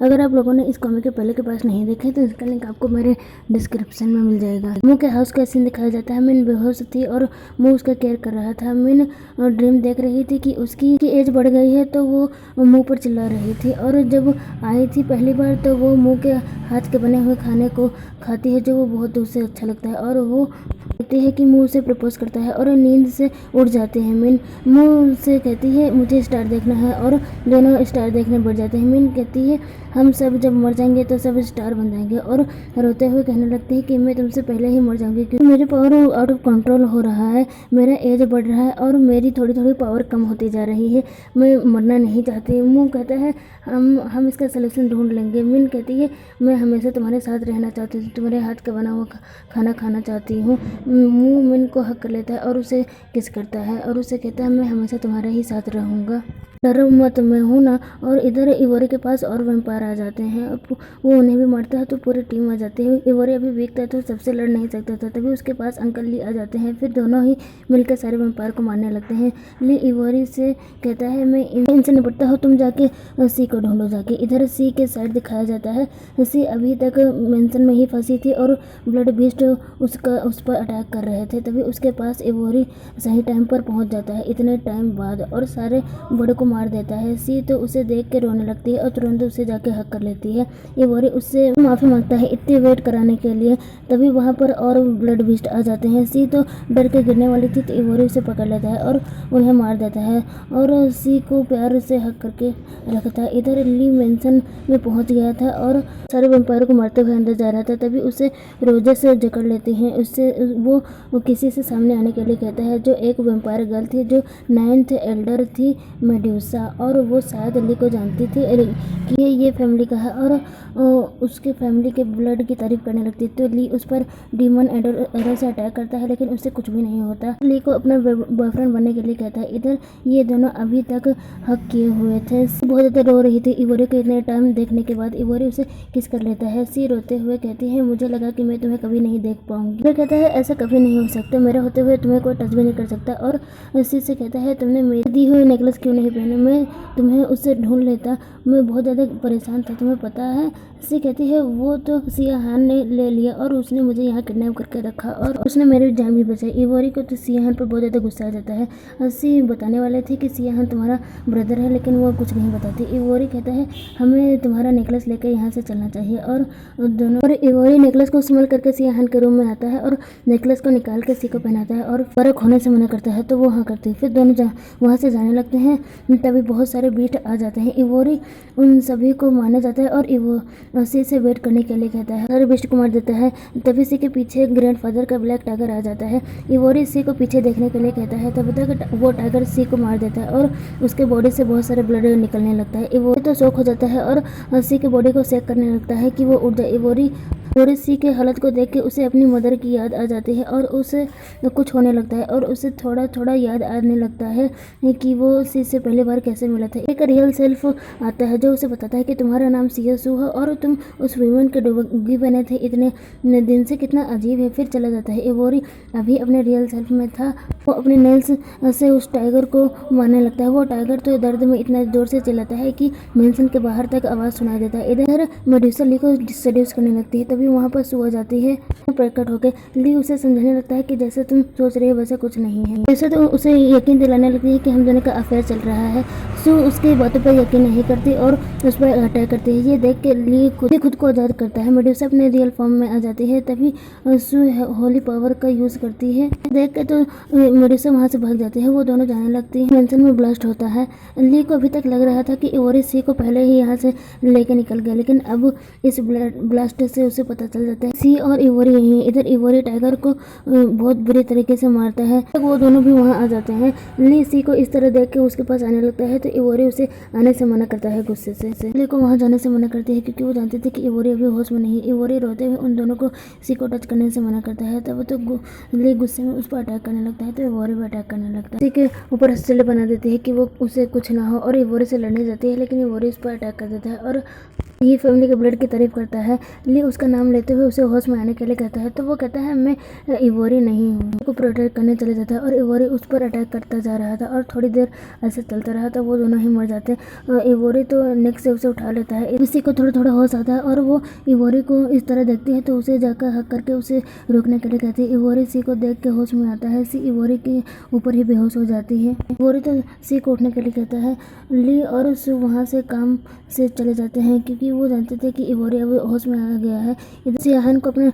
अगर आप लोगों ने इस कॉमिक के पहले के पास नहीं देखे तो इसका लिंक आपको मेरे डिस्क्रिप्शन में मिल जाएगा। मू के हाउस का सीन दिखाया जाता है। मिन बेहोश थी और मू उसका केयर कर रहा था। मिन ड्रीम देख रही थी कि उसकी एज बढ़ गई है तो वो मुंह पर चिल्ला रही थी। और जब आई थी पहली बार तो वो मुंह के हाथ के बने हुए खाने को खाती है जो वो बहुत दूर से अच्छा लगता है। और वो कहती है कि मुंह से प्रपोज करता है और नींद से उठ जाते हैं। मिन मुंह से कहती है मुझे स्टार देखना है और दोनों स्टार देखने बढ़ जाते हैं। मिन कहती है हम सब जब मर जाएंगे तो सब स्टार बन जाएंगे और रोते हुए कहने लगते हैं कि मैं तुमसे पहले ही मर जाऊंगी क्योंकि मेरे पावर आउट ऑफ कंट्रोल हो रहा है, मेरा एज बढ़ रहा है और मेरी थोड़ी थोड़ी पावर कम होती जा रही है, मैं मरना नहीं चाहती। मुंह कहता है हम इसका सलूशन ढूंढ लेंगे। मिन कहती है मैं हमेशा तुम्हारे साथ रहना चाहती हूँ, तुम्हारे हाथ का बना हुआ खाना खाना चाहती हूँ। मुंह मिन को हक कर लेता है और उसे किस करता है और उसे कहता है मैं हमेशा तुम्हारे ही साथ रहूँगा, डरो मत मैं हूँ ना। और इधर इवोरी के पास और वैम्पायर आ जाते हैं। वो उन्हें भी मारता है तो पूरी टीम आ जाती है। इवोरी अभी वीक था तो सबसे लड़ नहीं सकता था, तभी उसके पास अंकल ली आ जाते हैं। फिर दोनों ही मिलकर सारे वैम्पायर को मारने लगते हैं। ली इवोरी से कहता है मैं इनसे निपटता हूँ, तुम जाके सी को ढूंढो जाके। इधर सी के साइड दिखाया जाता है। सी अभी तक मेंशन में ही फंसी थी और ब्लड बीस्ट उस पर अटैक कर रहे थे, तभी उसके पास इवोरी सही टाइम पर पहुंच जाता है इतने टाइम बाद और सारे बड़े को मार देता है। सी तो उसे देख के रोने लगती है और तुरंत उसे जाके हक कर लेती है। इवोरी उससे माफ़ी मांगता है इतनी वेट कराने के लिए, तभी वहाँ पर और ब्लड बीस्ट आ जाते हैं। सी तो डर के गिरने वाली थी तो इवोरी उसे पकड़ लेता है और उन्हें मार देता है और सी को प्यार से हक करके रखता है। इधर ली मेंशन में पहुँच गया था और सारे वैम्पायर को मारते हुए अंदर जा रहा था, तभी उसे रोजे से जकड़ लेती हैं। उससे वो किसी से सामने आने के लिए कहता है जो एक वैम्पायर गर्ल थी जो 9th एल्डर थी मेडुसा, और वो शायद ली को जानती थी कि ये फैमिली का है और उसके फैमिली के ब्लड की तारीफ करने लगती है। तो ली उस पर डीमन एरो से अटैक करता है लेकिन उससे कुछ भी नहीं होता। ली को अपना बॉयफ्रेंड बनने के लिए कहता है। इधर ये दोनों अभी तक हक किए हुए थे। बहुत ज़्यादा रो रही थी इवोरी को इतने टाइम देखने के बाद। इवोरी उसे किस कर लेता है। सी रोते हुए कहती है मुझे लगा कि मैं तुम्हें कभी नहीं देख पाऊंगी। वो कहता है ऐसा कभी नहीं हो सकता, मेरे होते हुए तुम्हें कोई टच भी नहीं कर सकता। और सी से कहता है तुमने मेरी दी हुई नेकलेस क्यों नहीं पहने, मैं तुम्हें उससे ढूंढ लेता, मैं बहुत ज़्यादा परेशान था तुम्हें पता है। सी कहती है वो तो सियाहान ने ले लिया और उसने मुझे यहाँ किडनैप करके रखा और उसने मेरी जान भी बचाई। इवोरी को तो सियाहान पर बहुत ज़्यादा गुस्सा आ जाता है। सी बताने वाले थे कि सियाहान तुम्हारा ब्रदर है लेकिन वो कुछ नहीं बताती। इवोरी कहता है हमें तुम्हारा नेकलेस लेकर यहाँ से चलना चाहिए और दोनों और इवोरी नेकलेस को स्मेल करके सियाहान के रूम में आता है और नेकलेस को निकाल के सी को पहनाता है और फर्क होने से मना करता है तो वो हाँ करती है। फिर दोनों वहाँ से जाने लगते हैं, तभी बहुत सारे बीस्ट आ जाते हैं। इवोरी उन सभी को मारने जाता है और सी से वेट करने के लिए कहता है, सारे बीस्ट को मार देता है। तभी सी के पीछे ग्रैंडफादर का ब्लैक टाइगर आ जाता है। इवोरी सी को पीछे देखने के लिए कहता है, तब तक वो टाइगर सी को मार देता है और उसके बॉडी से बहुत सारे ब्लड निकलने लगता है। इवोरी तो शॉक हो जाता है और सी के बॉडी को शेक करने लगता है कि वो उठ जाए। इवोरी सी के हालत को देख के उसे अपनी मदर की याद आ जाती है और उसे कुछ होने लगता है और उसे थोड़ा थोड़ा याद आने लगता है कि वो सी से पहली बार कैसे मिला था। एक रियल सेल्फ आता है जो उसे बताता है कि तुम्हारा नाम सियासू है और तुम उस वीमन के डोगी बने थे इतने दिन से, कितना अजीब है। फिर चला जाता है। इवोरी अभी अपने रियल सेल्फ में था। वो अपने नेल्स से उस टाइगर को मारने लगता है। वो टाइगर तो दर्द में इतना जोर से चिल्लाता है कि मेंशन के बाहर तक आवाज़ सुनाई देता है। इधर मेडुसा ली को सेड्यूस करने लगती है, तभी वहाँ पर सू आ जाती है प्रकट होकर। ली उसे समझाने लगता है कि जैसे तुम सोच रही हो वैसे कुछ नहीं है। वैसे तो उसे यकीन दिलाने लगती है कि हम दोनों का अफेयर चल रहा है। सू उसकी बातों पर यकीन नहीं करती और उस पर अटैक करती है। ये देख के ली खुद को आज़ाद करता है। मेडुसा अपने रियल फॉर्म में आ जाती है, तभी सू होली पावर का यूज़ करती है। देख के तो मेडुसा वहाँ से भाग जाती है। वो दोनों जाने लगती है। मेंशन में ब्लास्ट होता है। ली को अभी तक लग रहा था कि इवोरी सी को पहले ही यहाँ से लेके निकल गया, लेकिन अब इस ब्लास्ट से उसे पता चल जाता है सी और इवोरी यही है। इधर इवोरी टाइगर को बहुत बुरी तरीके से मारता है। वो दोनों भी वहाँ आ जाते हैं। ली सी को इस तरह देख के उसके पास आने लगता है तो इवोरी उसे आने से मना करता है गुस्से से। ली को वहाँ जाने से मना करती है क्योंकि वो जानती थी कि इवोरी अभी होश में नहीं। इवोरी रोते हुए उन दोनों को सी को टच करने से मना करता है, तब तो ली गुस्से में उस पर अटैक करने लगता है। तो तो इवोरी भी अटैक करने लगता है। सी के ऊपर हॉस्टेल बना देती है कि वो उसे कुछ ना हो और इवोरी से लड़ने जाती है, लेकिन इवोरी उस पर अटैक कर देता है और ये फैमिली के ब्लड की तारीफ करता है। ली उसका नाम लेते हुए उसे होश में आने के लिए कहता है, तो वो कहता है मैं इवोरी नहीं हूँ, को प्रोटेक्ट करने चले जाता है और इवोरी उस पर अटैक करता जा रहा था और थोड़ी देर ऐसे चलता रहा था, वो दोनों ही मर जाते। इवोरी तो नेक से उसे उठा लेता है। इसी को थोड़ा थोड़ा होश आता है और वो इवोरी को इस तरह देखती है तो उसे जाकर हक करके उसे रोकने के लिए कहती है। इवोरी सी को देख के होश में आता है। सी इवोरी के ऊपर ही बेहोश हो जाती है। इवोरी तो सी को उठने के लिए कहता है। ली और सू वहाँ से काम से चले जाते हैं क्योंकि वो जानते थे कि इवोरी अब होश में आ गया है। इधर सियाहन को अपने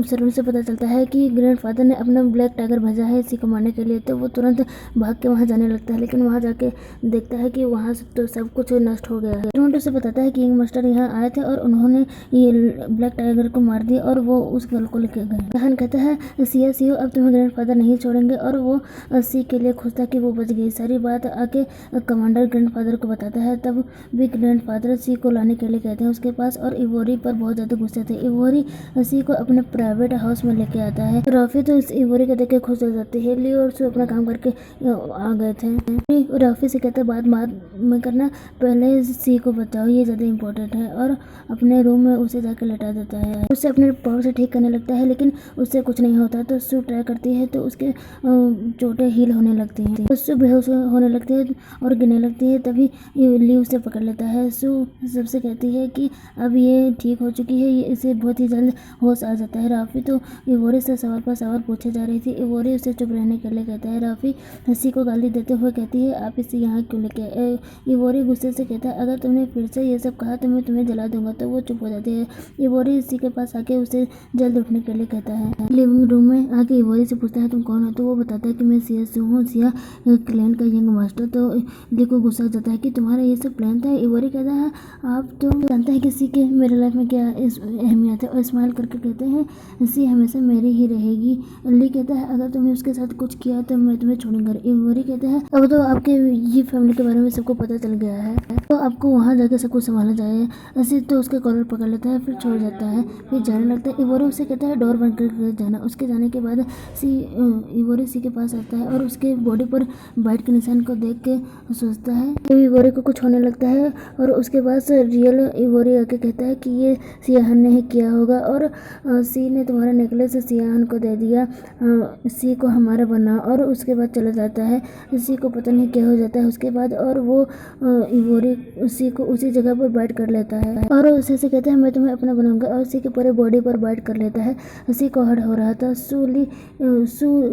सर्वेंट से पता चलता है कि ग्रैंडफादर ने अपना ब्लैक टाइगर भेजा है सी को मारने के लिए, तो वो तुरंत भाग के वहाँ जाने लगता है, लेकिन वहाँ जाके देखता है कि वहाँ से तो सब कुछ नष्ट हो गया है। टोरंटो से बताता है कि किंग मास्टर यहाँ आए थे और उन्होंने ये ब्लैक टाइगर को मार दिया और वो उस गर्ल को लेके गए। सियाहन कहता है सिया सीओ अब तुम्हें ग्रैंडफादर नहीं छोड़ेंगे और वो सी के लिए खुश था कि वो बच गई। सारी बात आके कमांडर ग्रैंडफादर को बताता है। तब भी ग्रैंडफादर सी को लाने के लिए कहते हैं उसके पास और इवोरी पर बहुत ज़्यादा गुस्से थे। इवोरी सी को अपने प्राइवेट हाउस में लेके आता है। राफी तो इस इवोरी को देख के खुश हो जाती है। ली और सू अपना काम करके आ गए थे। राफी से कहते बात में करना, पहले सी को बताओ, ये ज़्यादा इम्पोर्टेंट है, और अपने रूम में उसे जाकर लेटा देता है। उसे अपने पावर से ठीक करने लगता है लेकिन उससे कुछ नहीं होता, तो सू ट्राई करती है तो उसके चोटें हील होने लगती हैं। सू बेहोश होने लगती है और गिरने लगती है। तभी ली उसे पकड़ लेता है। सू सबसे कहती है कि अब ये ठीक हो चुकी है, इसे बहुत ही जल्द होश आ जाता है। राफी तो इवोरी से सवाल पर सवाल पूछे जा रही थी। इवोरी उसे चुप रहने के लिए कहता है। राफी हंसी को गाली देते हुए कहती है आप इसे यहाँ क्यों लेके आए। इवोरी गुस्से से कहता है अगर तुमने फिर से ये सब कहा तो मैं तुम्हें जला दूंगा, तो वो चुप हो जाती है। इवोरी इसी के पास आके उसे जल्द उठने के लिए कहता है। लिविंग रूम में आके इवोरी से पूछता है तुम कौन हो, तो वो बताता है कि मैं सिया सू हूँ, सिया क्लैन का यंग मास्टर। तो ली को गुस्सा आ जाता है कि तुम्हारा ये सब प्लान था। इवोरी कहता है आप तो जानते हैं किसी के मेरे लाइफ में क्या अहमियत है, और स्माइल करके कहते हैं सी हमेशा मेरी ही रहेगी। ली कहता है अगर तुमने उसके साथ कुछ किया तो मैं तुम्हें छोड़ूंगा। इवोरी कहता है अब तो आपके ये फैमिली के बारे में सबको पता चल गया है, तो आपको वहाँ जाकर सब कुछ संभाला जाए। ऐसे तो उसके कॉलर पकड़ लेता है, फिर छोड़ जाता है, फिर जाने लगता है। इवोरी उसे कहता है डोर बंद करके जाना। उसके जाने के बाद इवोरी सी के पास आता है और उसके बॉडी पर बाइट के निशान को देख के सोचता है तो इवोरी को कुछ होने लगता है और उसके पास रियल इवोरी आके कहता है कि ये सियाहन ने ही किया होगा और सी ने तुम्हारा नेकलेस सियाहन को दे दिया, सी को हमारा बना, और उसके बाद चला जाता है। सी को पता नहीं क्या हो जाता है उसके बाद, और वो इवोरी सी को उसी जगह पर बाइट कर लेता है और उसे से कहता है मैं तुम्हें अपना बनाऊंगा, और सी के पूरे बॉडी पर बाइट कर लेता है। सी को हर्ट हो रहा था। सू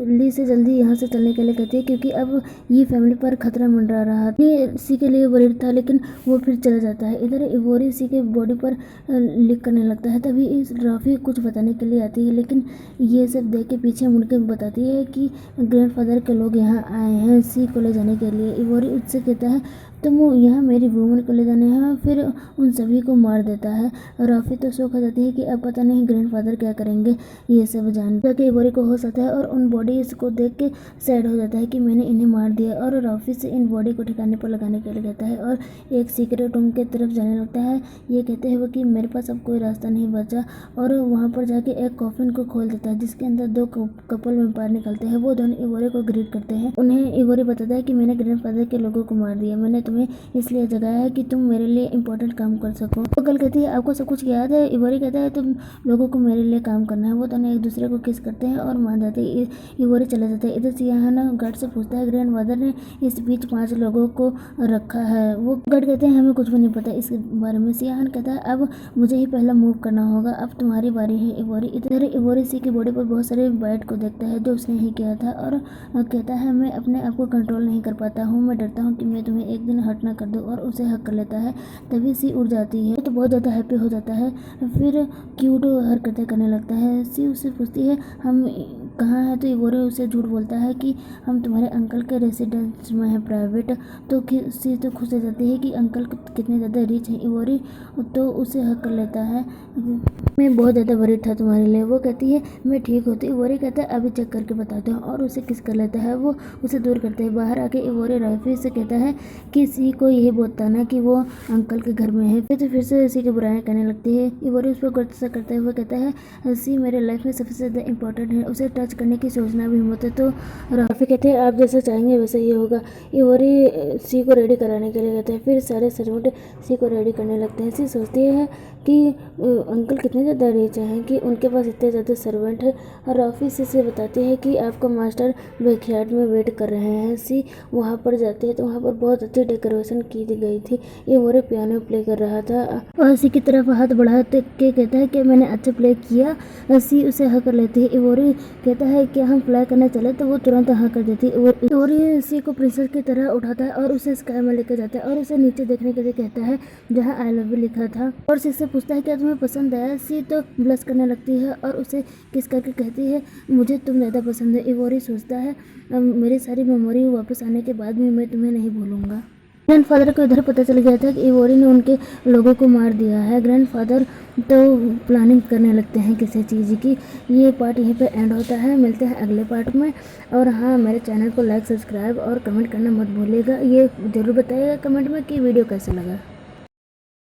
ली से जल्दी यहाँ से चलने के लिए कहती है क्योंकि अब ये फैमिली पर खतरा मंडरा रहा था। ये सी के लिए वरीड था लेकिन वो फिर चला जाता है। इधर इवोरी सी के बॉडी पर लिक करने लगता है। तभी इस राफी कुछ बताने के लिए आती है, लेकिन ये सब देख के पीछे मुड़ के बताती है कि ग्रैंडफादर के लोग यहाँ आए हैं सी को ले जाने के लिए। इवोरी उससे कहता है तुम यहाँ मेरी वूमन को ले जाने हैं, फिर उन सभी को मार देता है। राफी तो शौक हो जाती है कि अब पता नहीं ग्रैंडफादर क्या करेंगे ये सब जान के। इवोरी को होश आता है और उन बॉडीज को देख के सैड हो जाता है कि मैंने इन्हें मार दिया, और राफी से इन बॉडी को ठिकाने पर लगाने के लिए कहता है और एक सीक्रेट रूम के तरफ जाने लगता है, ये कहते हुए कि मेरे पास अब कोई रास्ता नहीं बचा, और वहाँ पर जाके एक कॉफिन को खोल देता है जिसके अंदर दो कपल वैम्पायर निकलते हैं। वो दोनों इवोरी को ग्रीट करते हैं। उन्हें इवोरी बताता है कि मैंने ग्रैंडफादर के लोगों को मार दिया, मैंने तुम्हें इसलिए जगाया है कि तुम मेरे लिए इंपॉर्टेंट काम कर सको। वो कल कहती है आपको सब कुछ याद है। इवोरी कहता है तुम लोगों को मेरे लिए काम करना है। वो दोनों एक दूसरे को किस करते हैं और मान जाते हैं। इवोरी चले जाते हैं। इधर सियाहन गार्ड से पूछता है ग्रैंडफादर ने इस बीच 5 लोगों को रखा है। वो गार्ड कहते हैं हमें कुछ भी नहीं पता इसके बारे में। सियाहन कहता है अब मुझे ही पहला मूव करना होगा, अब तुम्हारी बारी है इवोरी। इधर इवोरी सी की बॉडी पर बहुत सारे बाइट को देखता है जो उसने ही किया था, और कहता है मैं अपने आप को कंट्रोल नहीं कर पाता हूँ, मैं डरता हूँ कि मैं तुम्हें एक दिन हर्ट ना कर दूँ, और उसे हक कर लेता है। तभी सी उड़ जाती है तो बहुत ज़्यादा हैप्पी हो जाता है, फिर क्यूट हरकतें करने लगता है। सी उससे पूछती है हम कहाँ है, तो इवोरी उसे झूठ बोलता है कि हम तुम्हारे अंकल के रेसिडेंस में है प्राइवेट। तो सी तो खुश हो जाती है कि अंकल कितने ज़्यादा रिच हैं। इवोरी तो उसे हक कर लेता है, मैं बहुत ज़्यादा वरीड था तुम्हारे लिए। वो कहती है मैं ठीक होती। इवोरी कहता है अभी चेक करके बताता हूँ, और उसे किस कर लेता है। वो उसे दूर करते हैं। बाहर आके इवोरी राफी से कहता है कि सी को यही बताना कि वो अंकल के घर में है। फिर से सी की बुराई करने लगती है। इवोरी उस पर गुस्सा करते हुए कहता है सी मेरे लाइफ में सबसे ज़्यादा इंपॉर्टेंट है, उसे टच करने की सोचना भी मत है। तो राफी कहते हैं आप जैसा चाहेंगे वैसा ही होगा। इवोरी सी को रेडी कराने के लिए कहते हैं। फिर सारे सर्वेंट सी को रेडी करने लगते हैं। सी सोचती है कि अंकल कितने ज़्यादा रिच हैं कि उनके पास इतने ज़्यादा सर्वेंट है। और राफी सी से बताती है कि आपका मास्टर बैकयार्ड में वेट कर रहे हैं। सी वहाँ पर जाती है तो वहाँ पर बहुत अच्छी डेकोरेशन की गई थी। इवोरी पियानो प्ले कर रहा था और सी की तरफ हाथ बढ़ा के कहता है कि मैंने अच्छा प्ले किया। सी उसे हाँ कर लेती है। इवोरी कहता है कि हम फ्लाई करने चले तो वो तुरंत हाँ कर देती है। इवोरी सी को प्रिंसेस की तरह उठाता है और उसे स्काई में लेकर जाता है और उसे नीचे देखने के लिए कहता है जहाँ आई लव यू लिखा था। और सी से पूछता है क्या तुम्हें पसंद आया। सी तो ब्लश करने लगती है और उसे किस करके कहती है मुझे तुम ज़्यादा पसंद है। इवोरी सोचता है मेरी सारी मेमोरी वापस आने के बाद भी मैं तुम्हें नहीं भूलूंगा। ग्रैंडफादर को इधर पता चल गया था कि इवोरी ने उनके लोगों को मार दिया है। ग्रैंडफादर तो प्लानिंग करने लगते हैं किसी चीज़ की। ये पार्ट यहीं पे एंड होता है। मिलते हैं अगले पार्ट में। और हाँ, मेरे चैनल को लाइक, सब्सक्राइब और कमेंट करना मत भूलिएगा। ये ज़रूर बताइएगा कमेंट में कि वीडियो कैसा लगा।